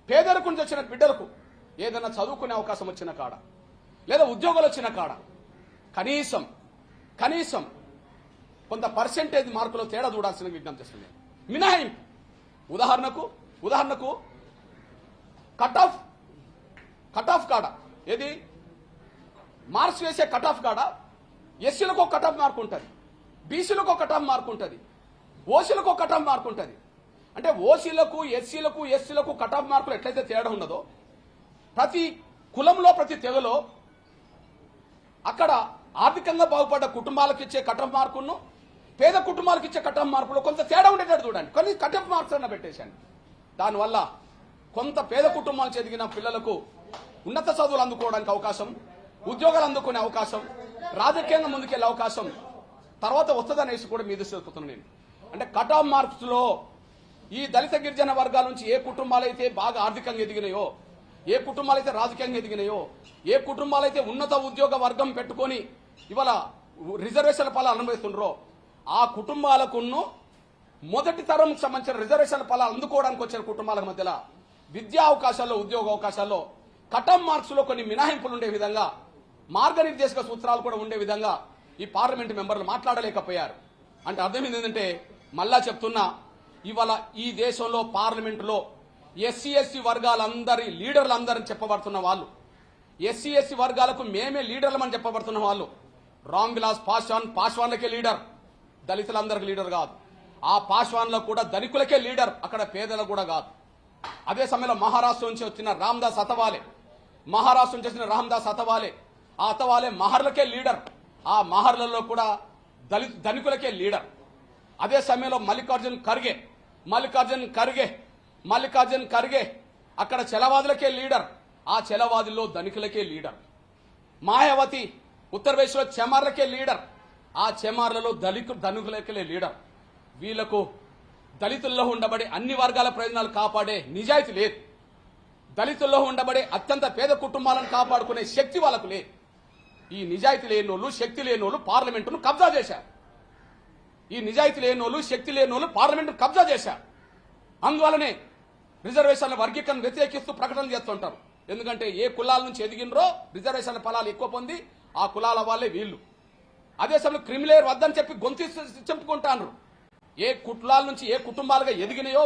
పేదరికం నుంచి వచ్చిన బిడ్డలకు ఏదైనా చదువుకునే అవకాశం వచ్చిన కాడ లేదా ఉద్యోగాలు వచ్చిన కాడ కనీసం కొంత పర్సెంటేజ్ మార్కులో తేడా చూడాల్సిన విజ్ఞప్తి చేస్తుంది. మినహాయింపు ఉదాహరణకు కట్ ఆఫ్ కాడ ఏది మార్క్స్ వేసే కట్ ఆఫ్ కాడ ఎస్సీలకు ఒక కట్ ఆఫ్ మార్క్ ఉంటుంది, బీసీలకు ఒక కట్ ఆఫ్ మార్క్ ఉంటుంది, ఓసీలకు ఒక కట్ ఆఫ్ మార్క్ ఉంటుంది. అంటే ఓసీలకు ఎస్సీలకు కట్ ఆఫ్ మార్కులు ఎట్లయితే తేడా ఉన్నదో ప్రతి కులంలో ప్రతి తెగలో అక్కడ ఆర్థికంగా బాగుపడ్డ కుటుంబాలకు ఇచ్చే కట్ ఆఫ్ మార్కును పేద కుటుంబాలకు ఇచ్చే కట్ ఆఫ్ మార్కులు కొంత తేడా ఉండేటట్టు చూడండి. కొన్ని కట్ ఆఫ్ మార్క్స్ అన్న పెట్టేశాను. దానివల్ల కొంత పేద కుటుంబాలు చెందిన పిల్లలకు ఉన్నత చదువులు అందుకోవడానికి అవకాశం, ఉద్యోగాలు అందుకునే అవకాశం, రాజకీయంగా ముందుకెళ్లే అవకాశం తర్వాత వస్తుందనేసి కూడా మీ దృష్టి చెప్తున్నాను నేను. అంటే కట్ ఆఫ్ మార్క్స్ లో ఈ దళిత గిరిజన వర్గాల నుంచి ఏ కుటుంబాలైతే బాగా ఆర్థికంగా ఎదిగినాయో, ఏ కుటుంబాలైతే రాజకీయంగా ఎదిగినాయో, ఏ కుటుంబాలైతే ఉన్నత ఉద్యోగ వర్గం పెట్టుకొని ఇవాళ రిజర్వేషన్ల ఫలాలు అనుభవిస్తుండ్రో ఆ కుటుంబాలకును మొదటి తరంకు సంబంధించిన రిజర్వేషన్ల ఫలాలు అందుకోవడానికి వచ్చిన కుటుంబాల మధ్యలో విద్యా అవకాశాల్లో, ఉద్యోగ అవకాశాల్లో కట్ ఆఫ్ మార్క్స్ లో కొన్ని మినహాయింపులు ఉండే విధంగా, మార్గనిర్దేశక సూత్రాలు కూడా ఉండే విధంగా ఈ పార్లమెంటు మెంబర్లు మాట్లాడలేకపోయారు. అంటే అర్థం ఏంటంటే మళ్ళా చెప్తున్నా, ఇవాళ ఈ దేశంలో పార్లమెంటులో ఎస్సీ వర్గాలందరి లీడర్లందరని చెప్పబడుతున్న వాళ్ళు, ఎస్సీ వర్గాలకు మేమే లీడర్లమని చెప్పబడుతున్న వాళ్ళు రామ్ విలాస్ పాస్వాన్లకే లీడర్, దళితులందరికి లీడర్ కాదు. ఆ పాస్వాన్లకు కూడా ధనికులకే లీడర్, అక్కడ పేదలకు కూడా కాదు. అదే సమయంలో మహారాష్ట్ర నుంచి వచ్చిన రామ్దాస్ అతవాలే, ఆ అతవాలే మహర్లకే లీడర్, ఆ మహర్లలో కూడా ధనికులకే లీడర్. అదే సమయంలో మల్లికార్జున్ ఖర్గే అక్కడ చెలవాదులకే లీడర్, ఆ చెలవాదుల్లో ధనికులకే లీడర్. మాయావతి ఉత్తరప్రదేశ్లో చెమార్లకే లీడర్, ఆ చెమార్లలో ధనికులకే లీడర్. వీళ్లకు దళితుల్లో ఉండబడే అన్ని వర్గాల ప్రయోజనాలు కాపాడే నిజాయితీ లేదు. దళితుల్లో ఉండబడే అత్యంత పేద కుటుంబాలను కాపాడుకునే శక్తి వాళ్ళకు లేదు. ఈ నిజాయితీ లేనోళ్ళు, శక్తి లేనోళ్ళు పార్లమెంటును కబ్జా చేశారు. అందువల్లనే రిజర్వేషన్ల వర్గీకరణ వ్యతిరేకిస్తూ ప్రకటనలు చేస్తుంటారు. ఎందుకంటే ఏ కులాల నుంచి ఎదిగినరో రిజర్వేషన్ల ఫలాలు ఎక్కువ పొంది ఆ కులాల వాళ్ళే వీళ్ళు. అదే సమయంలో క్రిమిలేయర్ వద్దని చెప్పి గొంతు చెప్పుకుంటారు. ఏ కులాల నుంచి ఏ కుటుంబాలుగా ఎదిగినాయో,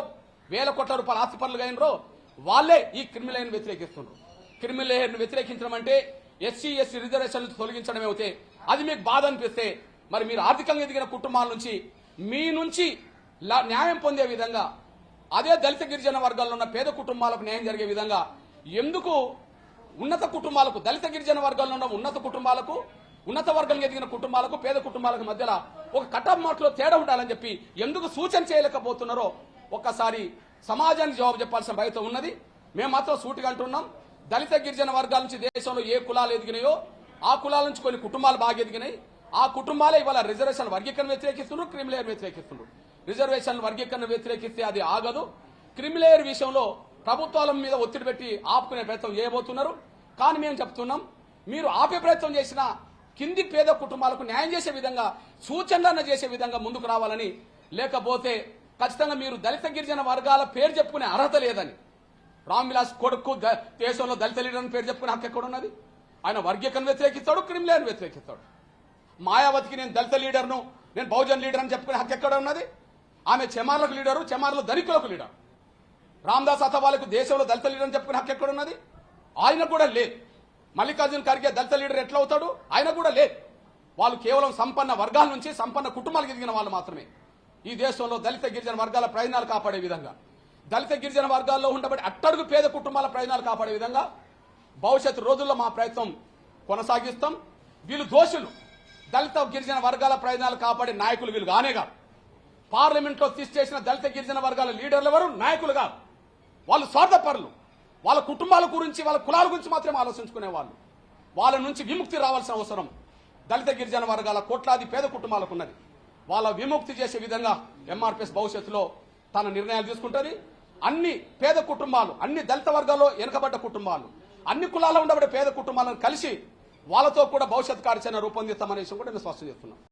వేల కోట్ల రూపాయల ఆస్తి పనులుగా అయినరో వాళ్ళే ఈ క్రిమిలేయర్ను వ్యతిరేకిస్తున్నారు. క్రిమిలేయర్ను వ్యతిరేకించడం అంటే ఎస్సీ రిజర్వేషన్లు తొలగించడం అయితే అది మీకు బాధ అనిపిస్తే, మరి మీరు ఆర్థికంగా ఎదిగిన కుటుంబాల నుంచి మీ నుంచి న్యాయం పొందే విధంగా, అదే దళిత గిరిజన వర్గాల్లో ఉన్న పేద కుటుంబాలకు న్యాయం జరిగే విధంగా ఎందుకు ఉన్నత కుటుంబాలకు, దళిత గిరిజన వర్గాల్లో ఉన్న ఉన్నత కుటుంబాలకు, ఉన్నత వర్గంగా ఎదిగిన కుటుంబాలకు, పేద కుటుంబాలకు మధ్యలో ఒక కట్ ఆఫ్ మార్క్లో తేడా ఉండాలని చెప్పి ఎందుకు సూచన చేయలేకపోతున్నారో ఒక్కసారి సమాజానికి జవాబు చెప్పాల్సిన బాధ్యత ఉన్నది. మేము మాత్రం సూటిగా అంటున్నాం, దళిత గిరిజన వర్గాల నుంచి దేశంలో ఏ కులాలు ఎదిగినాయో ఆ కులాల నుంచి కొన్ని కుటుంబాలు బాగా ఎదిగినాయి. ఆ కుటుంబాలే ఇవాళ రిజర్వేషన్ వర్గీకరణ వ్యతిరేకిస్తున్నారు, క్రిమిలేయర్ వ్యతిరేకిస్తున్నారు. రిజర్వేషన్ వర్గీకరణ వ్యతిరేకిస్తే అది ఆగదు. క్రిమిలేయర్ విషయంలో ప్రభుత్వాల మీద ఒత్తిడి పెట్టి ఆపుకునే ప్రయత్నం చేయబోతున్నారు. కానీ మేము చెప్తున్నాం, మీరు ఆపే ప్రయత్నం చేసినా కింది పేద కుటుంబాలకు న్యాయం చేసే విధంగా, సూచనలను చేసే విధంగా ముందుకు రావాలని, లేకపోతే ఖచ్చితంగా మీరు దళిత గిరిజన వర్గాల పేరు చెప్పుకునే అర్హత లేదని, రామ్ విలాస్ కొడుకు దేశంలో దళిత లీడర్ అని పేరు చెప్పుకునే హక్కు ఎక్కడ ఉన్నది? ఆయన వర్గీకరణ వ్యతిరేకిస్తాడు, క్రిమిలేయర్ వ్యతిరేకిస్తాడు. మాయావతికి నేను దళిత లీడర్ను, నేను బహుజన్ లీడర్ అని చెప్పుకునే హక్కు ఎక్కడ ఉన్నది? ఆమె చెమార్లకు లీడరు, చెమార్లో ధనికులకు లీడర్. రామ్దాస్ అథవాలకు దేశంలో దళిత లీడర్ అని చెప్పుకునే హక్కు ఎక్కడ ఉన్నది? ఆయన కూడా లేదు. మల్లికార్జున్ ఖర్గే దళిత లీడర్ ఎట్లా అవుతాడు? ఆయన కూడా లేదు. వాళ్ళు కేవలం సంపన్న వర్గాల నుంచి, సంపన్న కుటుంబాలకు ఎదిగిన వాళ్ళు మాత్రమే. ఈ దేశంలో దళిత గిరిజన వర్గాల ప్రయోజనాలు కాపాడే విధంగా, దళిత గిరిజన వర్గాల్లో ఉండబడి అట్టడుగు పేద కుటుంబాల ప్రయోజనాలు కాపాడే విధంగా భవిష్యత్తు రోజుల్లో మా ప్రయత్నం కొనసాగిస్తాం. వీళ్ళు దోషులు. దళిత గిరిజన వర్గాల ప్రయోజనాలు కాపాడే నాయకులు వీళ్ళు కానే కాదు. పార్లమెంట్లో చేసిన దళిత గిరిజన వర్గాల లీడర్లు ఎవరు? నాయకులు కాదు. వాళ్ళు స్వార్థపరులు. వాళ్ళ కుటుంబాల గురించి, వాళ్ళ కులాల గురించి మాత్రమే ఆలోచించుకునే వాళ్ళు. వాళ్ళ నుంచి విముక్తి రావాల్సిన అవసరం దళిత గిరిజన వర్గాల కోట్లాది పేద కుటుంబాలకు ఉన్నది. వాళ్ళ విముక్తి చేసే విధంగా ఎంఆర్పీఎస్ భవిష్యత్తులో తన నిర్ణయాలు తీసుకుంటుంది. అన్ని పేద కుటుంబాలు, అన్ని దళిత వర్గాల్లో వెనుకబడ్డ కుటుంబాలు, అన్ని కులాల్లో ఉండబడే పేద కుటుంబాలను కలిసి వాళ్ళతో కూడా భవిష్యత్ కార్యాచరణ రూపొందిస్తామనే విషయం కూడా నేను స్పష్టం చేస్తున్నాను.